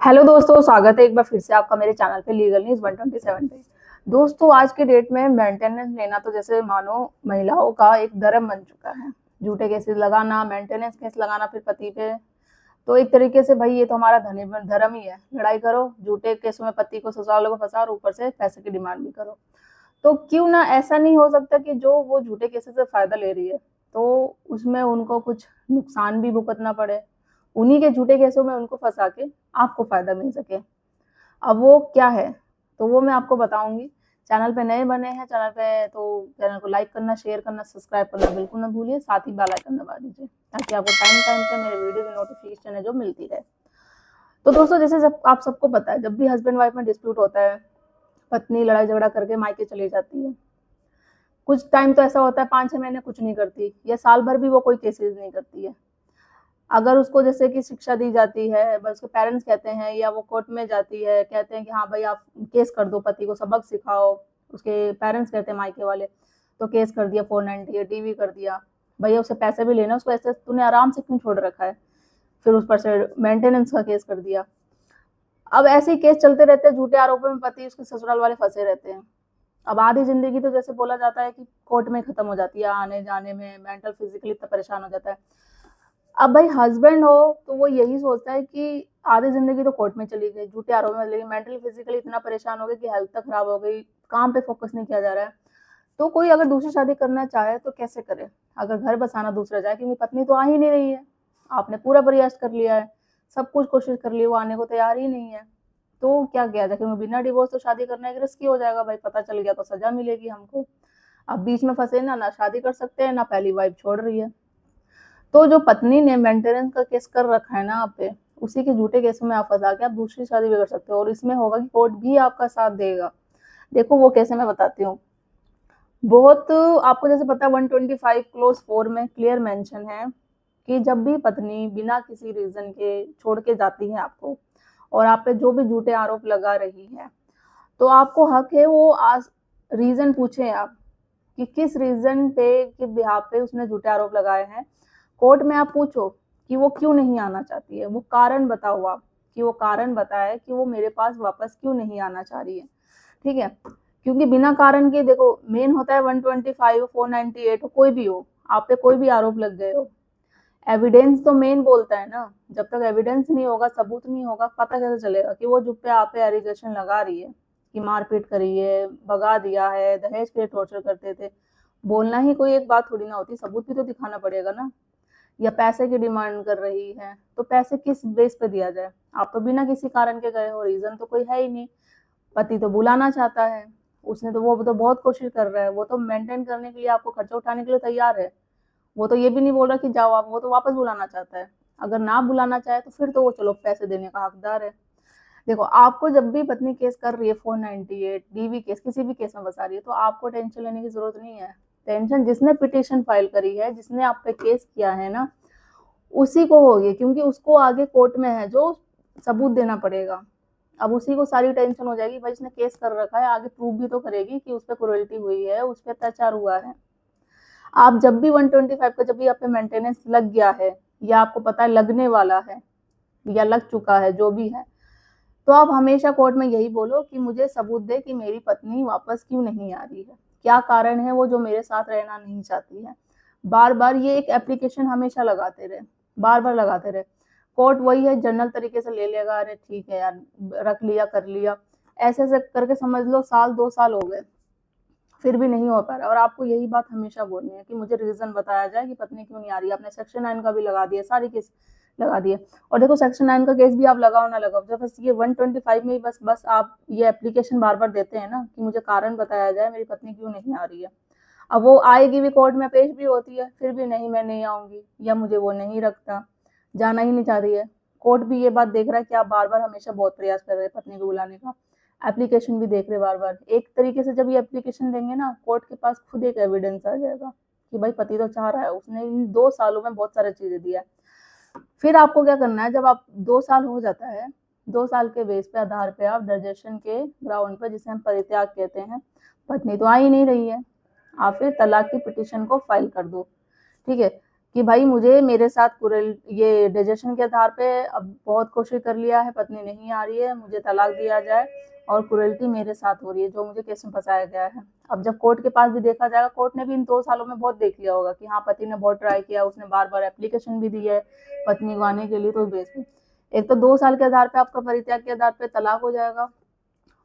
Hello दोस्तों, स्वागत है एक बार फिर से आपका मेरे चैनल पे लीगल न्यूज 127 पे। दोस्तों, आज के डेट में मेंटेनेंस लेना तो जैसे मानो महिलाओं का एक धर्म बन चुका है। झूठे केसेस लगाना, मेंटेनेंस केस लगाना फिर पति पे, तो एक तरीके से भाई ये तो हमारा धर्म ही है। लड़ाई करो, झूठे केसों में पति को ससुराल को फंसा और ऊपर से पैसे की डिमांड भी करो। तो क्यों ना ऐसा नहीं हो सकता कि जो वो झूठे केसेस से फायदा ले रही है तो उसमें उनको कुछ नुकसान भी भुगतना पड़े, उन्हीं के झूठे केसों में उनको फंसा के आपको फायदा मिल सके। अब वो क्या है तो वो मैं आपको बताऊंगी। चैनल पे नए बने हैं तो चैनल को लाइक करना, शेयर करना, सब्सक्राइब करना बिल्कुल ना भूलिए। साथ ही बेल आइकन दबा दीजिए ताकि आपको टाइम टाइम पे मेरे वीडियो की नोटिफिकेशन है जो मिलती रहे। तो दोस्तों, जैसे आप सबको पता है, जब भी हस्बैंड वाइफ में डिस्प्यूट होता है, पत्नी लड़ाई झगड़ा करके मायके चली जाती है। कुछ टाइम तो ऐसा होता है 5-6 महीने कुछ नहीं करती, या साल भर भी वो कोई केसेस नहीं करती है। अगर उसको जैसे कि शिक्षा दी जाती है, बस उसके पेरेंट्स कहते हैं, या वो कोर्ट में जाती है, कहते हैं कि हाँ भाई आप केस कर दो, पति को सबक सिखाओ। उसके पेरेंट्स कहते हैं मायके वाले, तो केस कर दिया, 498 डीवी कर दिया। भैया उससे पैसे भी लेना, उसको ऐसे तूने आराम से क्यों छोड़ रखा है। फिर उस पर से मेंटेनेंस का केस कर दिया। अब ऐसे ही केस चलते रहते हैं, झूठे आरोपों में पति उसके ससुराल वाले फंसे रहते हैं। अब आधी जिंदगी तो जैसे बोला जाता है कि कोर्ट में खत्म हो जाती है, आने जाने में मेंटल फिजिकली इतना परेशान हो जाता है। अब भाई हस्बैंड हो तो वो यही सोचता है कि आधी जिंदगी तो कोर्ट में चली गई, झूठे आरोप में, लेकिन मेंटली फिजिकली इतना परेशान हो गए कि हेल्थ तक खराब हो गई, काम पे फोकस नहीं किया जा रहा है। तो कोई अगर दूसरी शादी करना चाहे तो कैसे करे, अगर घर बसाना दूसरा जाए, क्योंकि पत्नी तो आ ही नहीं रही है। आपने पूरा प्रयास कर लिया है, सब कुछ कोशिश कर ली, वो आने को तैयार ही नहीं है। तो क्या किया जाए, क्योंकि बिना डिवोर्स तो शादी करना एक रिस्की हो जाएगा भाई, पता चल गया तो सजा मिलेगी हमको। अब बीच में फंसे ना शादी कर सकते हैं, ना पहली वाइफ छोड़ रही है। तो जो पत्नी ने मेंटेनेंस का केस कर रखा है ना आप पे, उसी के झूठे केसों में आप फंसा के आप दूसरी शादी भी कर सकते हो, और इसमें होगा कि कोर्ट भी आपका साथ देगा। देखो वो कैसे, मैं बताती हूँ। बहुत आपको जैसे पता है 125 क्लोज 4 में क्लियर मेंशन है कि जब भी पत्नी बिना किसी रीजन के छोड़ के जाती है आपको, और आप पे जो भी झूठे आरोप लगा रही है, तो आपको हक है वो आज रीजन पूछे आप कि किस रीजन पे के बिहाफ पे उसने झूठे आरोप लगाए हैं। कोर्ट में आप पूछो कि वो क्यों नहीं आना चाहती है, वो कारण बताओ आप, कि वो कारण बताए कि वो मेरे पास वापस क्यों नहीं आना चाह रही है। ठीक है, क्योंकि बिना कारण के देखो मेन होता है 125 498 कोई भी हो, आप पे कोई भी आरोप लग गए हो, एविडेंस तो मेन बोलता है ना। जब तक एविडेंस नहीं होगा, सबूत नहीं होगा, पता कैसे चलेगा कि वो जो पे आप पे एलिगेशन लगा रही है कि मारपीट करी है, भगा दिया है, दहेज के लिए टॉर्चर करते थे। बोलना ही कोई एक बात थोड़ी ना होती, सबूत भी तो दिखाना पड़ेगा ना। या पैसे की डिमांड कर रही है, तो पैसे किस बेस पे दिया जाए। आप तो बिना किसी कारण के गए हो, रीजन तो कोई है ही नहीं। पति तो बुलाना चाहता है, उसने तो वो तो बहुत कोशिश कर रहा है, वो तो मेंटेन करने के लिए, आपको खर्चा उठाने के लिए तैयार है। वो तो ये भी नहीं बोल रहा कि जाओ आप, वो तो वापस बुलाना चाहता है। अगर ना बुलाना चाहे तो फिर तो वो चलो पैसे देने का हकदार है। देखो, आपको जब भी पत्नी केस कर रही है 498 डीवी केस, किसी भी केस में फंसा रही है, तो आपको टेंशन लेने की जरूरत नहीं है। टेंशन जिसने पिटीशन फाइल करी है, जिसने आप पे केस किया है ना, उसी को होगी, क्योंकि उसको आगे कोर्ट में है जो सबूत देना पड़ेगा। अब उसी को सारी टेंशन हो जाएगी, भाई इसने केस कर रखा है, आगे प्रूव भी तो करेगी कि उस पर क्रुएल्टी हुई है, उस पर अत्याचार हुआ है। आप जब भी 125 का जब भी आप पे मेंटेनेंस लग गया है, या आपको पता है लगने वाला है, या लग चुका है, जो भी है, तो आप हमेशा कोर्ट में यही बोलो कि मुझे सबूत दे कि मेरी पत्नी वापस क्यों नहीं आ रही है, क्या कारण है वो जो मेरे साथ रहना नहीं चाहती है। बार बार ये एक एप्लीकेशन हमेशा लगाते रहे, बार बार लगाते रहे। कोर्ट वही है, जनरल तरीके से ले लेगा, अरे ठीक है यार, रख लिया, कर लिया, ऐसे ऐसे करके समझ लो 1-2 साल हो गए, फिर भी नहीं हो पा रहा। और आपको यही बात हमेशा बोलनी है कि मुझे रीजन बताया जाए कि पत्नी क्यों नहीं आ रही है। आपने सेक्शन 9 का भी लगा दिया, सारी केस लगा दिए। और देखो, सेक्शन 9 का केस भी आप लगाओ ना लगाओ, जब बस ये 125 में ही बस बस आप ये एप्लीकेशन बार बार देते हैं ना कि मुझे कारण बताया जाए मेरी पत्नी क्यों नहीं आ रही है। अब वो आएगी भी, कोर्ट में पेश भी होती है, फिर भी नहीं मैं नहीं आऊंगी, या मुझे वो नहीं रखता, जाना ही नहीं चाह रही है। कोर्ट भी ये बात देख रहा है कि आप बार बार हमेशा बहुत प्रयास कर रहे हैं पत्नी को बुलाने का, एप्लीकेशन भी देख रहे बार बार। एक तरीके से जब ये एप्लीकेशन देंगे ना, कोर्ट के पास खुद एक एविडेंस आ जाएगा कि भाई पति तो चाह रहा है, उसने इन 2 सालों में बहुत सारी चीजें दिया है। फिर आपको क्या करना है, जब आप 2 साल हो जाता है, 2 साल के बेस पे आधार पे आप डिजर्शन के ग्राउंड पर, जिसे हम परित्याग कहते हैं, पत्नी तो आ ही नहीं रही है, आप फिर तलाक की पिटीशन को फाइल कर दो। ठीक है, कि भाई मुझे मेरे साथ कुरेल ये डाइजेशन के आधार पे अब बहुत कोशिश कर लिया है, पत्नी नहीं आ रही है, मुझे तलाक दिया जाए, और क्रूरल्टी मेरे साथ हो रही है, जो मुझे केस में फंसाया गया है। अब जब कोर्ट के पास भी देखा जाएगा, कोर्ट ने भी इन 2 सालों में बहुत देख लिया होगा कि हाँ, पति ने बहुत ट्राई किया, उसने बार-बार एप्लीकेशन भी दी है पत्नी को आने के लिए, तो बेसिक एक तो 2 साल के आधार पे आपका परित्याग के आधार पे तलाक हो जाएगा।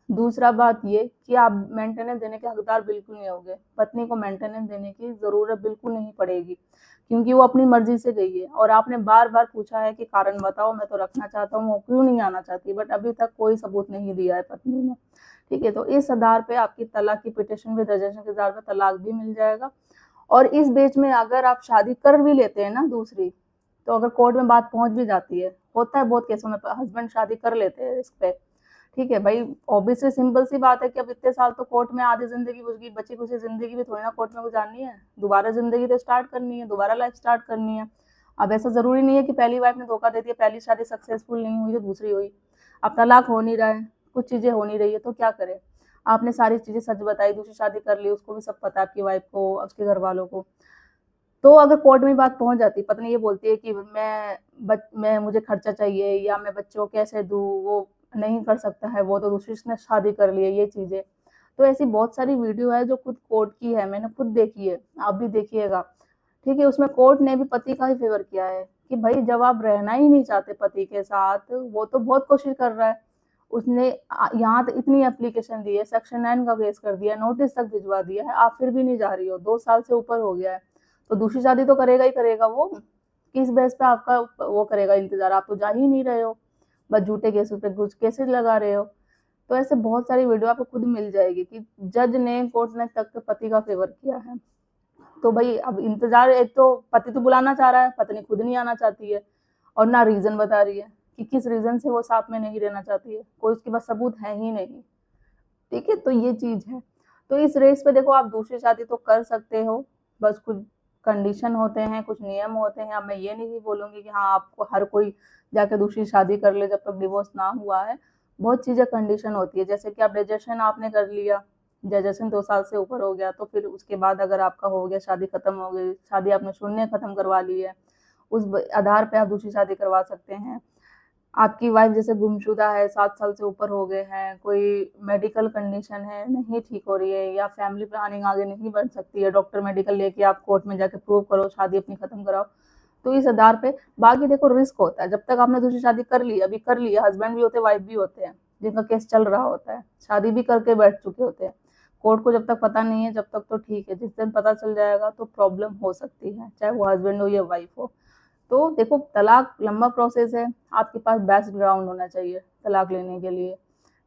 दूसरा बात ये कि आप मेंटेनेंस देने के हकदार बिल्कुल नहीं होगे। पत्नी को मेंटेनेंस देने की ज़रूरत बिल्कुल नहीं पड़ेगी, क्योंकि वो अपनी मर्ज़ी से गई है और आपने बार-बार पूछा है कि कारण बताओ, मैं तो रखना चाहता हूँ, वो क्यों नहीं आना चाहती, बट अभी तक कोई सबूत नहीं दिया है पत्नी ने। ठीक है, तो इस आधार पे आपकी तलाक की पिटीशन विद रजिस्ट्रेशन के आधार पे तलाक भी मिल जाएगा। और इस बीच में अगर आप शादी कर भी लेते हैं ना दूसरी, तो अगर कोर्ट में बात पहुँच भी जाती है, होता है बहुत केसों में हस्बैंड शादी कर लेते हैं इस पे, ठीक है भाई, ऑब्वियसली सिंपल सी बात है कि अब इतने साल तो कोर्ट में आधी जिंदगी गुजरी, बची कुछ जिंदगी भी थोड़ी ना कोर्ट में गुजारनी है, दोबारा जिंदगी तो स्टार्ट करनी है, दोबारा लाइफ स्टार्ट करनी है। अब ऐसा जरूरी नहीं है कि पहली वाइफ ने धोखा दे दिया, पहली शादी सक्सेसफुल नहीं हुई तो दूसरी हुई। अब तलाक हो नहीं रहा है, कुछ चीजें हो नहीं रही है, तो क्या करे। आपने सारी चीजें सच बताई, दूसरी शादी कर ली, उसको भी सब पता आपकी वाइफ को, उसके घर वालों को। तो अगर कोर्ट में बात पहुंच जाती, पत्नी ये बोलती है कि मैं मुझे खर्चा चाहिए या मैं बच्चों को कैसे दूँ, वो नहीं कर सकता है, वो तो दूसरी ने शादी कर ली है, ये चीज़ें। तो ऐसी बहुत सारी वीडियो है जो खुद कोर्ट की है, मैंने खुद देखी है, आप भी देखिएगा। ठीक है, उसमें कोर्ट ने भी पति का ही फेवर किया है कि भाई जब आप रहना ही नहीं चाहते पति के साथ, वो तो बहुत कोशिश कर रहा है, उसने यहाँ तक इतनी एप्लीकेशन दी है, सेक्शन 9 का केस कर दिया, नोटिस तक भिजवा दिया है, आप फिर भी नहीं जा रही हो, 2 साल से ऊपर हो गया है, तो दूसरी शादी तो करेगा ही करेगा वो। किस बेस पे आपका वो करेगा इंतजार, आप तो जा ही नहीं रहे हो, बस झूठे केसेस पे कुछ केसेस लगा रहे हो। तो ऐसे बहुत सारी वीडियो आपको खुद मिल जाएगी कि जज ने, कोर्ट ने तक पति का फेवर किया है। तो भाई अब इंतजार, एक तो पति तो बुलाना चाह रहा है, पत्नी खुद नहीं आना चाहती है, और ना रीजन बता रही है कि किस रीजन से वो साथ में नहीं रहना चाहती है, कोई उसके पास सबूत है ही नहीं। ठीक है, तो ये चीज है। तो इस रेस पे देखो, आप दूसरी शादी तो कर सकते हो, बस कुछ कंडीशन होते हैं, कुछ नियम होते हैं। अब मैं ये नहीं बोलूंगी कि हाँ आपको हर कोई जाके दूसरी शादी कर ले जब तक डिवोर्स ना हुआ है, बहुत चीजें कंडीशन होती है, जैसे कि आप रजिस्ट्रेशन आपने कर लिया, रजिस्ट्रेशन 2 साल से ऊपर हो गया, तो फिर उसके बाद अगर आपका हो गया, शादी खत्म हो गई, शादी आपने शून्य खत्म करवा ली है, उस आधार पे आप दूसरी शादी करवा सकते हैं। आपकी वाइफ जैसे गुमशुदा है, 7 साल से ऊपर हो गए हैं, कोई मेडिकल कंडीशन है, नहीं ठीक हो रही है, या फैमिली प्लानिंग आगे नहीं बढ़ सकती है, डॉक्टर मेडिकल लेके आप कोर्ट में जाके प्रूव करो, शादी अपनी खत्म कराओ, तो इस आधार पे। बाकी देखो रिस्क होता है, जब तक आपने दूसरी शादी कर ली, अभी कर ली, हस्बैंड भी होते हैं, वाइफ भी होते हैं, जिनका केस चल रहा होता है, शादी भी करके बैठ चुके होते हैं, कोर्ट को जब तक पता नहीं है, जब तक तो ठीक है, जिस दिन पता चल जाएगा तो प्रॉब्लम हो सकती है, चाहे वो हस्बैंड हो या वाइफ हो। तो देखो, तलाक लंबा प्रोसेस है, आपके पास बेस्ट ग्राउंड होना चाहिए तलाक लेने के लिए।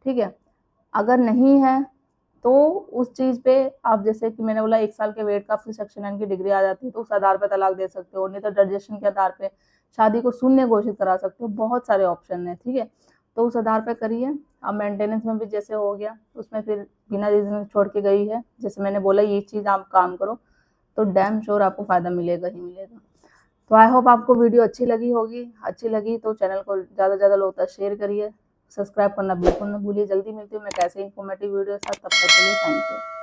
ठीक है, अगर नहीं है तो उस चीज़ पे आप, जैसे कि मैंने बोला 1 साल के वेट का, फिर सेक्शन 9 की डिग्री आ जाती है, तो उस आधार पर तलाक दे सकते हो, नहीं तो रजिस्ट्रेशन के आधार पे शादी को शून्य घोषित करा सकते हो, बहुत सारे ऑप्शन है। ठीक है, तो उस आधार पर करिए। अब मेंटेनेंस में भी जैसे हो गया, उसमें फिर बिना रीजन छोड़ के गई है, जैसे मैंने बोला ये चीज़ आप काम करो, तो डैम श्योर आपको फ़ायदा मिलेगा ही मिलेगा। तो आई होप आपको वीडियो अच्छी लगी होगी, अच्छी लगी तो चैनल को ज़्यादा से ज़्यादा लोग तक शेयर करिए, सब्सक्राइब करना बिल्कुल ना भूलिए। जल्दी मिलती हूँ मैं कैसे इन्फॉर्मेटिव वीडियो के साथ, तब तक के लिए थैंक यू।